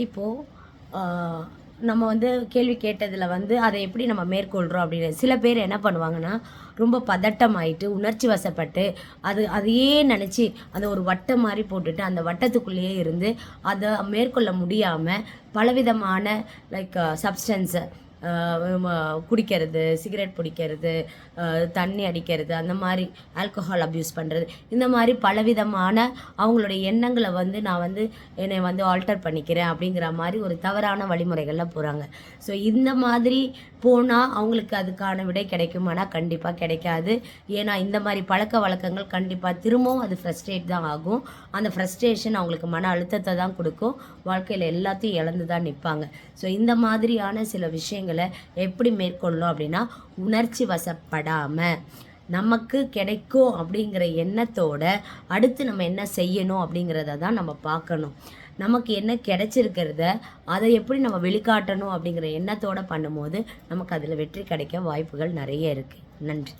இப்போது நம்ம வந்து கேள்வி கேட்டதில் வந்து அதை எப்படி நம்ம மேற்கொள்கிறோம் அப்படின்னு சில பேர் என்ன பண்ணுவாங்கன்னா, ரொம்ப பதட்டமாயிட்டு உணர்ச்சி வசப்பட்டு அதையே நினச்சி அந்த ஒரு வட்டம் மாதிரி போட்டுட்டு அந்த வட்டத்துக்குள்ளேயே இருந்து அதை மேற்கொள்ள முடியாமல் பலவிதமான லைக் சப்ஸ்டன்ஸை குடிக்கிறது, சிகரெட் பிடிக்கிறது, தண்ணி அடிக்கிறது, அந்த மாதிரி ஆல்கஹால் அப்யூஸ் பண்ணுறது, இந்த மாதிரி பலவிதமான அவங்களுடைய எண்ணங்களை வந்து நான் வந்து என்னை வந்து ஆல்டர் பண்ணிக்கிறேன் அப்படிங்கிற மாதிரி ஒரு தவறான வழிமுறைகளில் போகிறாங்க. ஸோ இந்த மாதிரி போனால் அவங்களுக்கு அதுக்கான விடை கிடைக்குமானா கண்டிப்பாக கிடைக்காது. ஏன்னா இந்த மாதிரி பழக்க வழக்கங்கள் கண்டிப்பாக திரும்பவும் அது ஃப்ரஸ்ட்ரேட் தான் ஆகும். அந்த ஃப்ரஸ்ட்ரேஷன் அவங்களுக்கு மன அழுத்தத்தை தான் கொடுக்கும். வாழ்க்கையில் எல்லாத்தையும் இழந்து தான் நிற்பாங்க. ஸோ இந்த மாதிரியான சில விஷயங்களை எப்படி மேற்கொள்ளணும் அப்படின்னா, உணர்ச்சி வசப்படாமல் நமக்கு கிடைக்கும் அப்படிங்கிற எண்ணத்தோட அடுத்து நம்ம என்ன செய்யணும் அப்படிங்கிறத தான் நம்ம பார்க்கணும். நமக்கு என்ன கிடைச்சிருக்கிறத அதை எப்படி நம்ம வெளிக்காட்டணும் அப்படிங்கிற எண்ணத்தோடு பண்ணும்போது நமக்கு அதில் வெற்றி கிடைக்க வாய்ப்புகள் நிறைய இருக்குது. நன்றி.